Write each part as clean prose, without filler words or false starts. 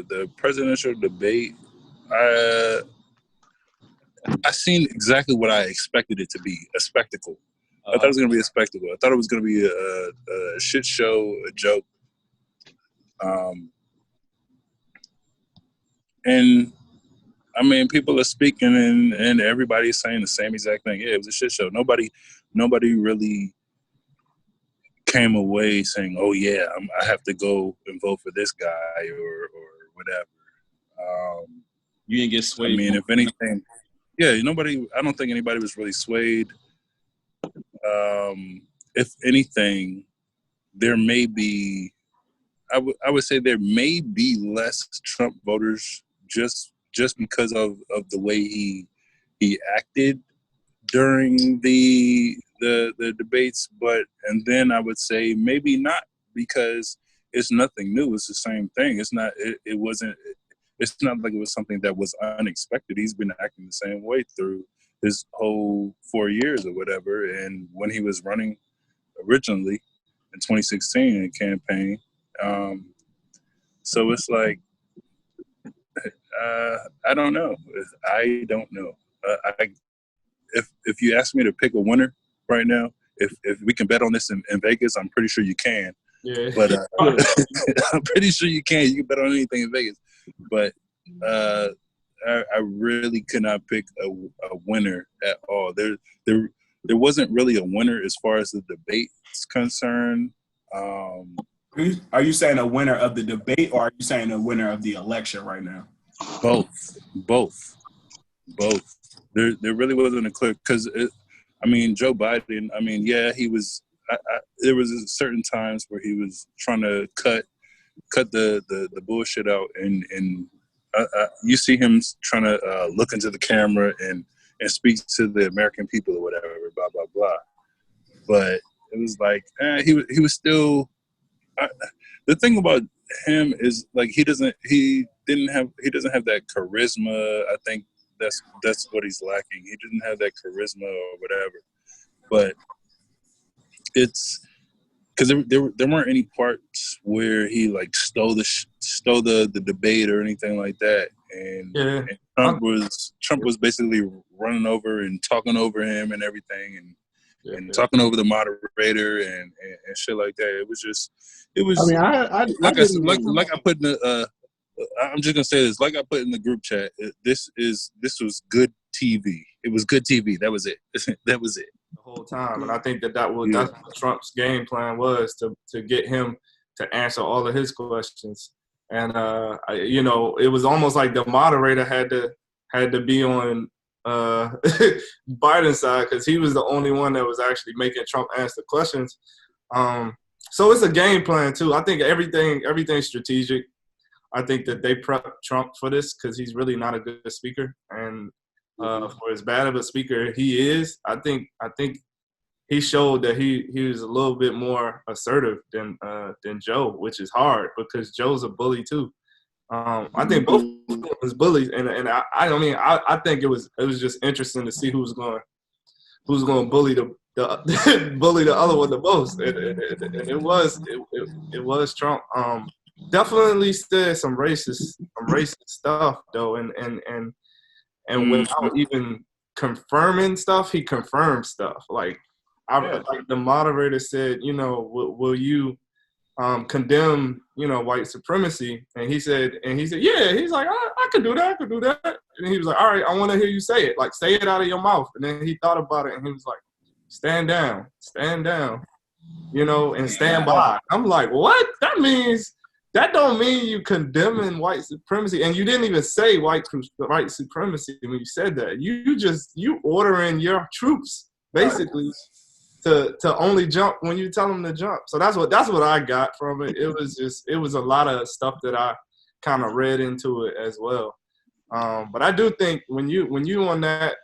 the presidential debate, I seen exactly what I expected it to be, a spectacle. I thought it was going to be a spectacle. I thought it was going to be a shit show, a joke. And I mean, people are speaking and everybody's saying the same exact thing. Yeah, it was a shit show. Nobody really came away saying, "Oh yeah, I have to go and vote for this guy or whatever." You didn't get swayed. I mean, if anything, yeah, nobody. I don't think anybody was really swayed. If anything, there may be. I would say there may be less Trump voters just because of the way he acted during the debates, and then I would say maybe not, because it's nothing new. It's the same thing. It's not like it was something that was unexpected. He's been acting the same way through his whole 4 years or whatever. And when he was running originally in 2016 in campaign, so it's like, I don't know. I don't know. If you ask me to pick a winner right now, if we can bet on this in Vegas, I'm pretty sure you can. Yeah. But I'm pretty sure you can. You can bet on anything in Vegas. But I really could not pick a winner at all. There wasn't really a winner as far as the debate is concerned. Are you saying a winner of the debate, or are you saying a winner of the election right now? Both. There really wasn't a clear, because I mean, Joe Biden. I mean, yeah, he was. There was certain times where he was trying to cut the bullshit out, and you see him trying to look into the camera and speak to the American people or whatever, blah blah blah. But it was like he was still. The thing about him is, like, he doesn't have that charisma. I think that's what he's lacking. He didn't have that charisma or whatever. But it's because there weren't any parts where he like stole the debate or anything like that. And Trump was basically running over and talking over him and everything, and talking over the moderator and shit like that. It was. I mean, like I put in the. I'm just gonna say this. Like I put in the group chat, this was good TV. It was good TV. That was it. That was it. The whole time, and I think that's what Trump's game plan was, to get him to answer all of his questions. And it was almost like the moderator had to be on Biden's side, because he was the only one that was actually making Trump answer questions. So it's a game plan too. I think everything's strategic. I think that they prepped Trump for this because he's really not a good speaker, and for as bad of a speaker he is, I think he showed that he was a little bit more assertive than Joe, which is hard because Joe's a bully too. I think both of them was bullies, and I think it was just interesting to see who's going to bully the bully the other one the most, and it was Trump. Definitely said some racist stuff though, and without even confirming stuff, he confirmed stuff. Like like the moderator said, will you condemn white supremacy? And he said, yeah. He's like, I could do that. And he was like, all right, I want to hear you say it. Like, say it out of your mouth. And then he thought about it, and he was like, stand down, and stand by. I'm like, what? That don't mean you condemning white supremacy. And you didn't even say white supremacy when you said that. You ordering your troops basically to only jump when you tell them to jump. So that's what I got from it. It was a lot of stuff that I kind of read into it as well. But I do think when you on that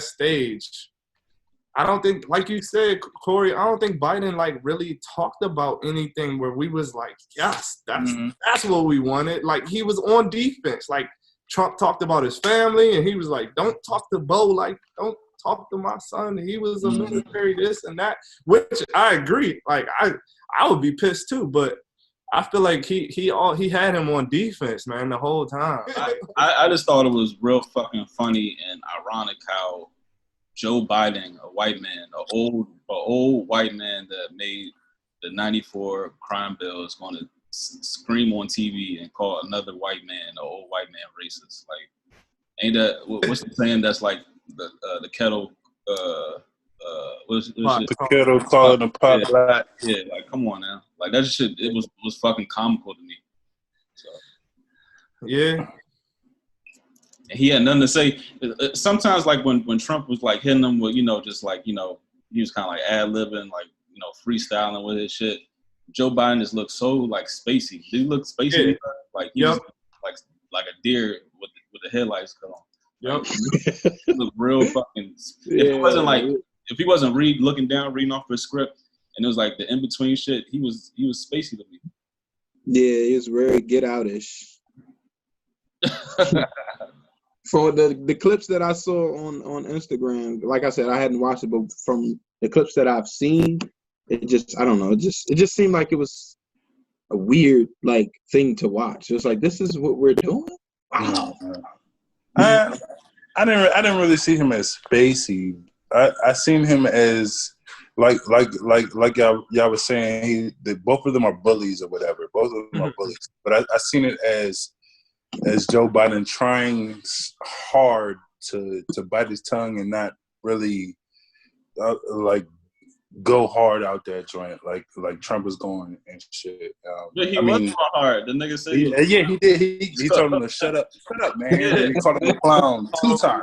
stage, I don't think, like you said, Corey, I don't think Biden like really talked about anything where we was like, yes, that's what we wanted. Like, he was on defense. Like, Trump talked about his family, and he was like, don't talk to Bo, like, don't talk to my son. He was a military, this and that, which I agree. Like, I would be pissed too, but I feel like he had him on defense, man, the whole time. I just thought it was real fucking funny and ironic how Joe Biden, a white man, an old white man that made the '94 crime bill, is going to scream on TV and call another white man, an old white man, racist. Like, ain't that what's the saying? That's like the kettle. The kettle calling the pot black. Yeah, like come on now, like that shit. It was fucking comical to me. So Yeah. and he had nothing to say. Sometimes, like when Trump was like hitting them with, just like he was kind of like ad-libbing, like freestyling with his shit. Joe Biden just looked so like spacey. He looked spacey, Yeah. like he was like a deer with the headlights cut on. Yep. He looked real fucking. If he wasn't looking down, reading off his script, and it was like the in between shit, he was spacey to me. Yeah, he was very get outish. For the clips that I saw on Instagram, like I said, I hadn't watched it, but from the clips that I've seen, it just, I don't know, it just seemed like it was a weird like thing to watch. It was like, this is what we're doing? Wow. I didn't really see him as spacey. I seen him as like y'all was saying, both of them are bullies or whatever. Both of them are bullies. But I seen it as Joe Biden trying hard to bite his tongue and not really like go hard out that joint like Trump was going and shit. He was hard. The nigga said, he did. He told him to shut up, man. Yeah. And he called him a clown two times.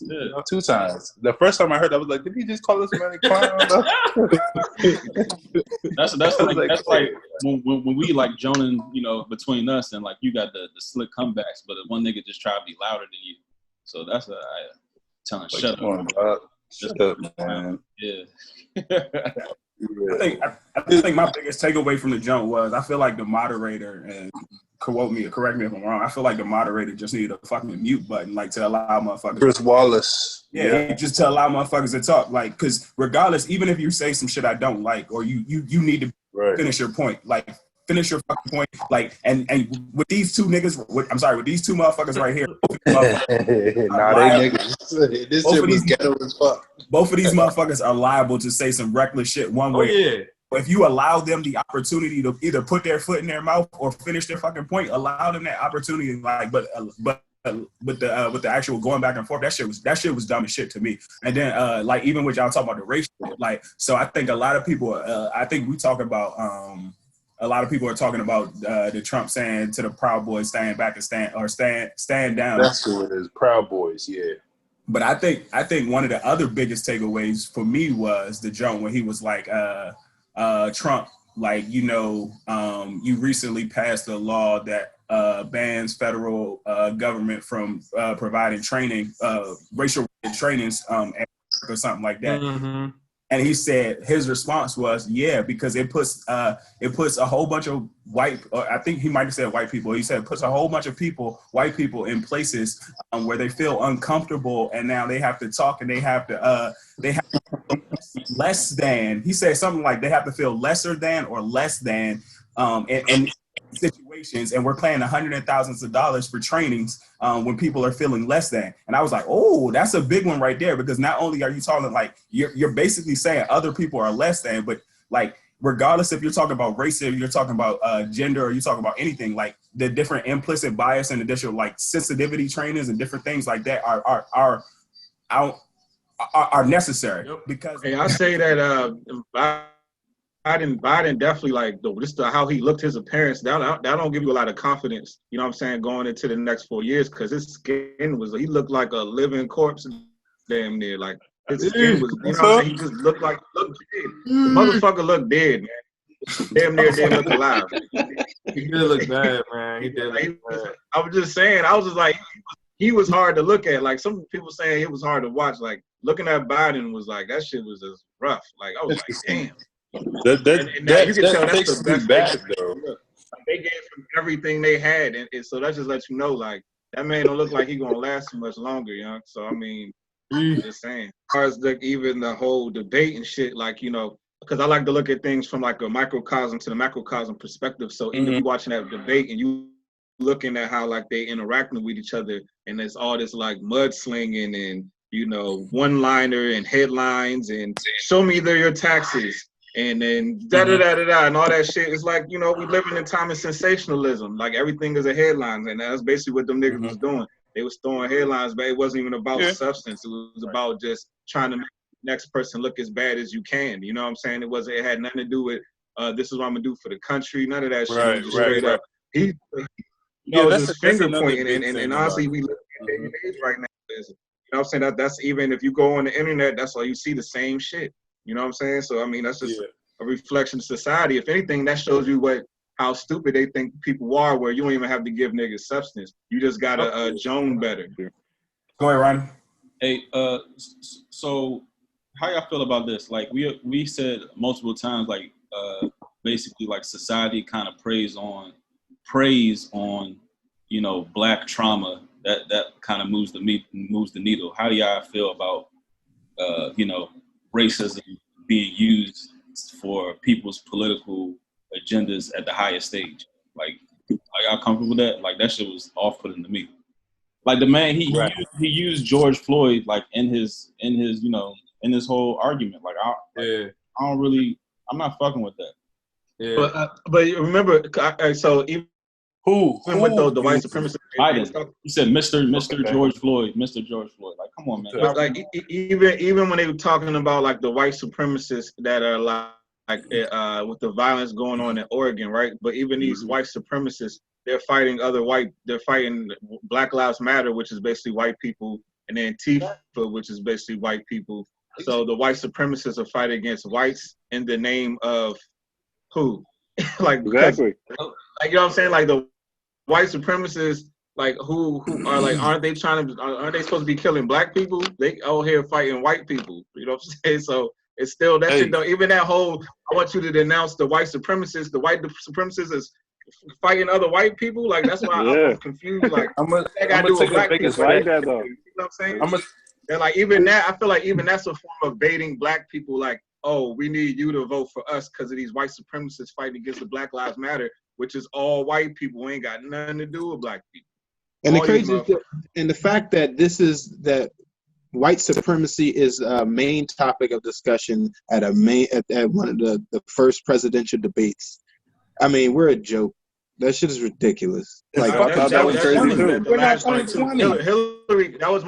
Yeah. Two times. The first time I heard that, I was like, did he just call this man a clown? That's like when we like joning, between us, and like you got the slick comebacks, but one nigga just try to be louder than you. So that's what I telling Like, shut up. Shut up, man. Yeah. I think my biggest takeaway from the jump was I feel like the moderator, and correct me if I'm wrong, I feel like the moderator just needed a fucking mute button, like to allow motherfuckers. Chris Wallace. Yeah, just to allow motherfuckers to talk. Like, because regardless, even if you say some shit I don't like, or you need to finish your point. Like, finish your fucking point. Like, and with these two niggas, with these two motherfuckers right here. Nah, they niggas. This shit was ghetto as fuck. Both of these motherfuckers are liable to say some reckless shit one way. Yeah. If you allow them the opportunity to either put their foot in their mouth or finish their fucking point, allow them that opportunity. Like, but with the actual going back and forth, that shit was dumb as shit to me. And then like even with y'all talking about the racial, like, so I think a lot of people, I think we talk about a lot of people are talking about the Trump saying to the Proud Boys, stand back and stand down. That's who it is, Proud Boys, yeah. But I think one of the other biggest takeaways for me was the joke when he was like, Trump, like, you recently passed a law that bans federal government from providing training, racial trainings or something like that. Mm-hmm. And he said his response was, yeah, because it puts a whole bunch of I think he might have said white people. He said it puts a whole bunch of white people in places where they feel uncomfortable, and now they have to talk and they have to less than. He said something like they have to feel lesser than or less than in situations, and we're paying hundreds of thousands of dollars for trainings when people are feeling less than. And I was like, oh, that's a big one right there, because not only are you talking like you're basically saying other people are less than, but like regardless if you're talking about race, if you're talking about gender, or you're talking about anything, like the different implicit bias and additional like sensitivity trainings and different things like that are necessary. Yep. Because Hey, I say that Biden definitely, like, just how he looked, his appearance, that don't give you a lot of confidence, you know what I'm saying, going into the next 4 years, because his skin he looked like a living corpse damn near. Like, his skin was, you know what I'm saying, he just looked dead. The motherfucker looked dead, man. Damn near didn't look alive. He did look bad, man. He did look bad. I was just saying, I was just like, he was hard to look at. Like, some people saying it was hard to watch. Like, looking at Biden was like, that shit was just rough. Like, I was like, damn. That you can tell that's the best back, though. Like, they gave him everything they had, and so that just lets you know, like, that man don't look like he gonna last too much longer, you know. So I mean, I'm just saying. As far as even the whole debate and shit, like, because I like to look at things from like a microcosm to the macrocosm perspective. So even if you watching that debate and you looking at how like they interacting with each other, and there's all this like mudslinging and one-liner and headlines and show me your taxes and then da da da da da and all that shit. It's like we live in a time of sensationalism. Like everything is a headline, and that's basically what them niggas was doing. They was throwing headlines, but it wasn't even about substance. It was about just trying to make the next person look as bad as you can. You know what I'm saying? It had nothing to do with this is what I'm gonna do for the country. None of that shit. Right, Just straight up. He that's his finger another pointing, big and thing honestly, about we live in a day and age right now. You know what I'm saying? That's even if you go on the internet, that's all you see the same shit. You know what I'm saying? So I mean, that's just a reflection of society. If anything, that shows you how stupid they think people are, where you don't even have to give niggas substance. You just gotta Joan better. Go ahead, Ronnie. Hey, so how y'all feel about this? Like we said multiple times, like basically like society kind of preys on Black trauma that kind of moves the needle. How do y'all feel about racism being used for people's political agendas at the highest stage? Like, are y'all comfortable with that? Like, that shit was off-putting to me. Like, the man, he used George Floyd, like, in his whole argument. Like, I'm not fucking with that. Yeah. But remember, so even who with the white supremacists, Biden. He said, Mr. George Floyd, Mr. George Floyd. Like, come on, man. But like even when they were talking about like the white supremacists that are like with the violence going on in Oregon, right? But even these white supremacists, they're fighting Black Lives Matter, which is basically white people, and Antifa, which is basically white people. So the white supremacists are fighting against whites in the name of who? Like exactly. Like you know what I'm saying? Like the white supremacists, like who are like aren't they supposed to be killing Black people? They out here fighting white people. You know what I'm saying? So it's still that shit though. Even that whole I want you to denounce the white supremacists. The white supremacists is fighting other white people. Like that's why I'm confused. Like I'm gonna take Black people. It's like that though. You know what I'm saying? And like even that, I feel like even that's a form of baiting Black people. Like, oh, we need you to vote for us because of these white supremacists fighting against the Black Lives Matter, which is all white people. Ain't got nothing to do with Black people. And the crazy and the fact that that white supremacy is a main topic of discussion at one of the first presidential debates. I mean, we're a joke. That shit is ridiculous. Like that was crazy too. We're not 2020. Hillary, that was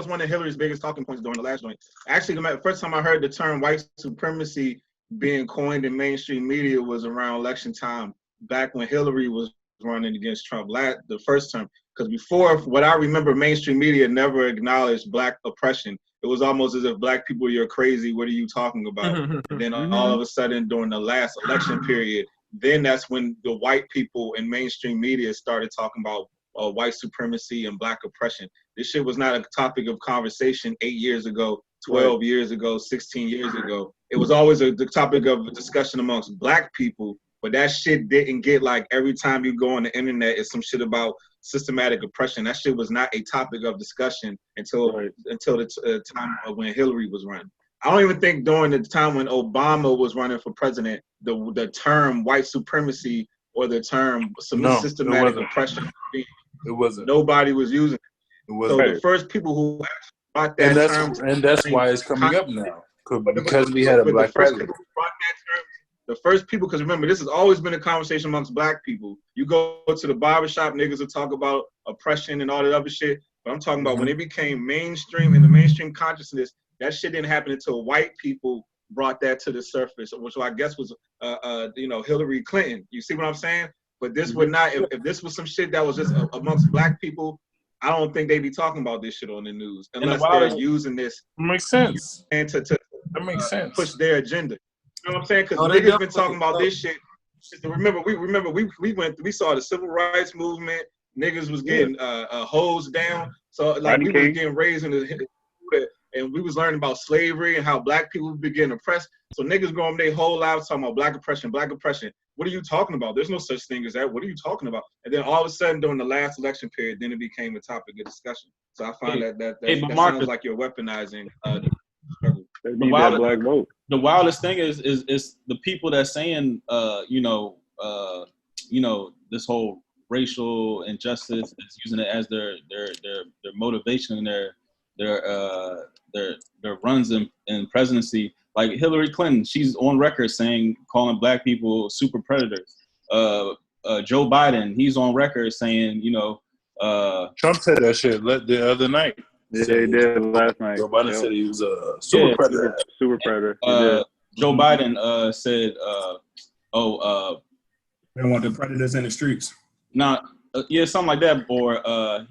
one of Hillary's biggest talking points during the last joint. Actually, the first time I heard the term white supremacy being coined in mainstream media was around election time, back when Hillary was running against Trump the first term. Because before, what I remember, mainstream media never acknowledged Black oppression. It was almost as if Black people, you're crazy. What are you talking about? And then all of a sudden, during the last election period, then that's when the white people in mainstream media started talking about white supremacy and Black oppression. This shit was not a topic of conversation 8 years ago, 12 years ago, 16 years ago. It was always the topic of discussion amongst Black people, but that shit didn't get like every time you go on the internet, it's some shit about systematic oppression. That shit was not a topic of discussion until the time when Hillary was running. I don't even think during the time when Obama was running for president, the term white supremacy or the term systematic oppression, it wasn't. Nobody was using it. So the first people who brought that term, and that's why it's coming up now, because we had a Black president. The first people, because remember, this has always been a conversation amongst Black people. You go to the barbershop, niggas will talk about oppression and all that other shit. But I'm talking about when it became mainstream in the mainstream consciousness, that shit didn't happen until white people brought that to the surface, which I guess was, Hillary Clinton. You see what I'm saying? But this would not, if this was some shit that was just amongst Black people, I don't think they'd be talking about this shit on the news unless they're using this. Makes sense. And that makes sense. Push their agenda. You know what I'm saying? Because niggas been talking about this shit. Remember, we saw the civil rights movement. Niggas was getting hosed down. So like we was getting raised in the, and we was learning about slavery and how Black people were getting oppressed. So niggas growing their whole lives talking about Black oppression, Black oppression. What are you talking about? There's no such thing as that. What are you talking about? And then all of a sudden during the last election period, then it became a topic of discussion. So I find that sounds like you're weaponizing the struggle. They The need that wild- black vote. the wildest thing is the people that's saying this whole racial injustice is using it as their motivation and their runs in presidency. Like Hillary Clinton, she's on record calling black people super predators. Joe Biden, he's on record saying, Trump said that shit the other night. Yeah, they did last night. Joe Biden Yep. said he was a super Yeah. predator. Super predator. He did. Joe Biden said, They don't want the predators in the streets. something like that, or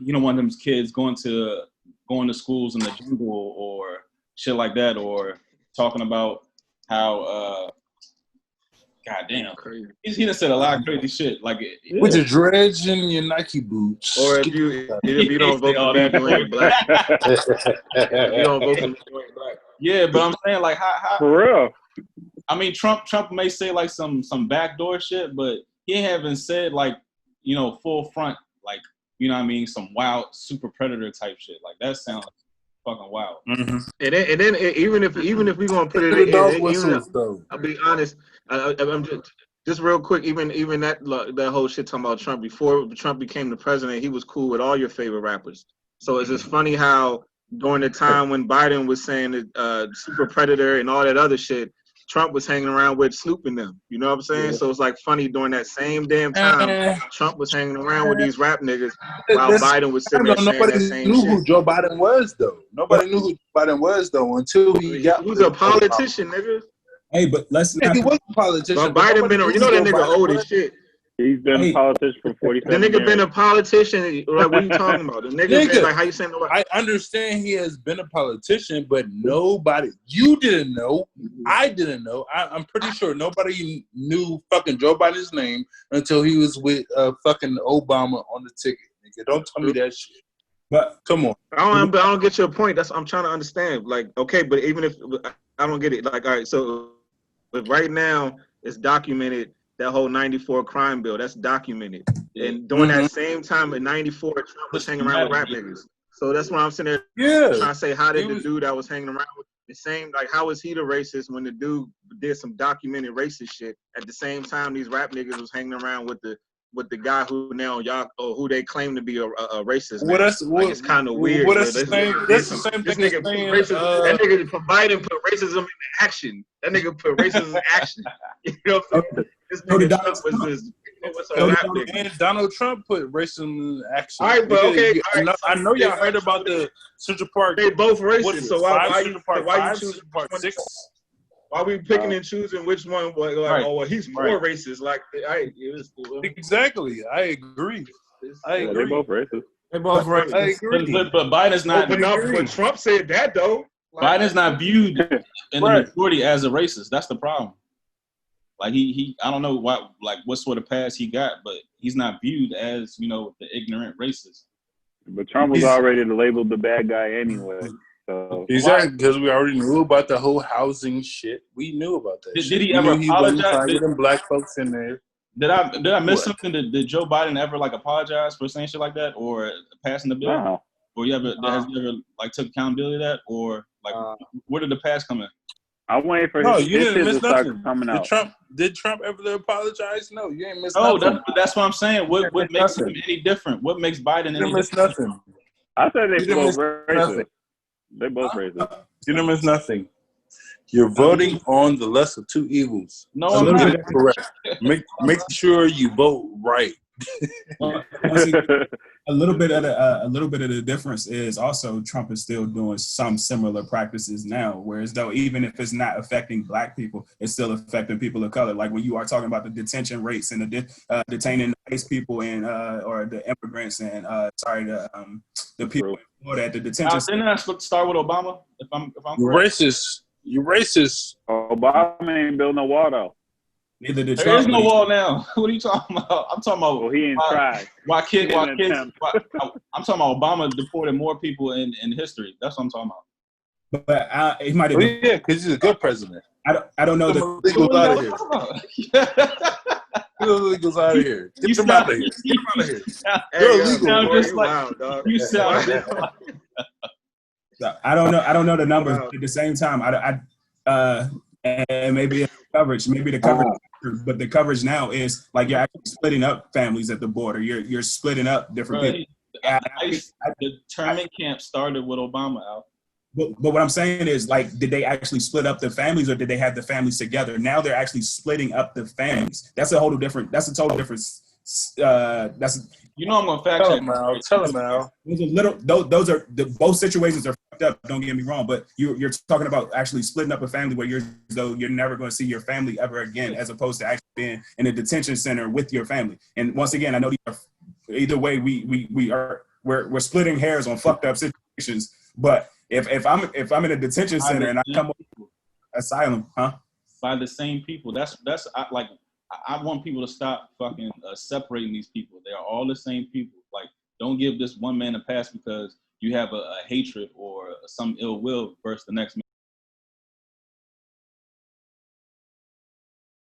you don't want them kids going to schools in the jungle or shit like that, or talking about how goddamn, Crazy. he done said a lot of crazy shit. Like With your dreads and your Nike boots. Or if you don't vote for me, you ain't black. If you don't vote for me, you ain't black. yeah, but I'm saying like how For real. I mean Trump may say like some backdoor shit, but he haven't said like full front like what I mean, some wild super predator type shit. Like that sounds fucking wild. Mm-hmm. And then even if we gonna put it The in, dog even whistles, though. I'll be honest. I'm just real quick. Even that whole shit talking about Trump before Trump became the president, he was cool with all your favorite rappers. So it's just funny how during the time when Biden was saying that super predator and all that other shit, Trump was hanging around with Snoop and them. You know what I'm saying? Yeah. So it's like funny during that same damn time, Trump was hanging around with these rap niggas while Biden was sitting there saying that same knew shit. Who Joe Biden was though. Nobody knew who Joe Biden was though until he was a politician, nigga. Hey, but let's not. He was a politician. But Biden been, you know that nigga old as shit. He's been a politician for 47 years. The nigga years. been a politician. Like, what are you talking about? The nigga been, like, how you saying nobody? I understand he has been a politician, but nobody, you didn't know. I didn't know. I'm pretty sure nobody knew fucking Joe Biden's name until he was with fucking Obama on the ticket. Nigga, don't tell me that shit. But come on. I don't get your point. I'm trying to understand. Like, okay, but even if I don't get it, like, all right, so but right now it's documented. That whole 94 crime bill, that's documented. And during that same time in 94, Trump was hanging around with rap niggas. So that's why I'm sitting there trying to say, how did the dude that was hanging around with the same, like, how was he the racist when the dude did some documented racist shit? At the same time, these rap niggas was hanging around with the guy who now who they claim to be a racist. Well, that's like, it's kind of weird. Well, that's the same thing. That nigga Biden put racism into action. That nigga put racism in action. You know what I'm saying? This nigga Trump was a rap nigga. And Donald Trump put racism in action. All right, but okay. I know y'all heard about the Central Park. They both racist. So why you choosing Park 6? Why we picking and choosing which one? Like, oh, well, he's more racist. Like, exactly. I agree. They're both racist. They both racist. I agree. But Biden's not. But Trump said that though. Like, Biden's not viewed in the majority as a racist. That's the problem. Like he I don't know what sort of past he got, but he's not viewed as, the ignorant racist. But Trump was already labeled the bad guy anyway. So exactly, because we already knew about the whole housing shit. We knew about that. Did he ever apologize? He wasn't black folks in there. Did I miss something? Did Joe Biden ever apologize for saying shit like that or passing the bill? No. Or has he ever took accountability of that, or where did the past come in? I'm waiting for his shit to start coming out. Did Trump ever apologize? No, you ain't missed nothing. No, that's what I'm saying. What makes him any different? What makes Biden any different? You didn't miss nothing. I said they both racist. They both racist. You didn't miss nothing. You're voting on the lesser of two evils. No, I'm not. Correct. Make sure you vote right. A little bit of the difference is also Trump is still doing some similar practices now, whereas though even if it's not affecting black people, it's still affecting people of color. Like when you are talking about the detention rates and the detaining white people and or the immigrants and the people at the detention. Didn't I start with Obama? If I'm You're racist. You're racist. Obama ain't built no wall though. Neither did there Trump. Is no wall now. What are you talking about? I'm talking about. Well, he ain't tried. I'm talking about Obama deported more people in history. That's what I'm talking about. But he might have. Yeah, because he's a good president. I don't know the illegals out of here. Get the illegals out of here. Get them out of here. Get them out of here. You sound just like. So I don't know the numbers. Wow. But at the same time, and maybe it's coverage, but the coverage now is like you're actually splitting up families at the border. You're splitting up different people. The internment camp started with Obama out. But what I'm saying is, like, did they actually split up the families, or did they have the families together? Now they're actually splitting up the families. That's a total different. That's I'm gonna fact check. Tell him, Al. Those are both situations are fucked up. Don't get me wrong, but you're talking about actually splitting up a family where you're never going to see your family ever again, as opposed to actually being in a detention center with your family. And once again, I know either way we're splitting hairs on fucked up situations. But if I'm in a detention center and I come up with asylum, by the same people. I want people to stop fucking separating these people. They are all the same people. Like, don't give this one man a pass because you have a hatred or some ill will versus the next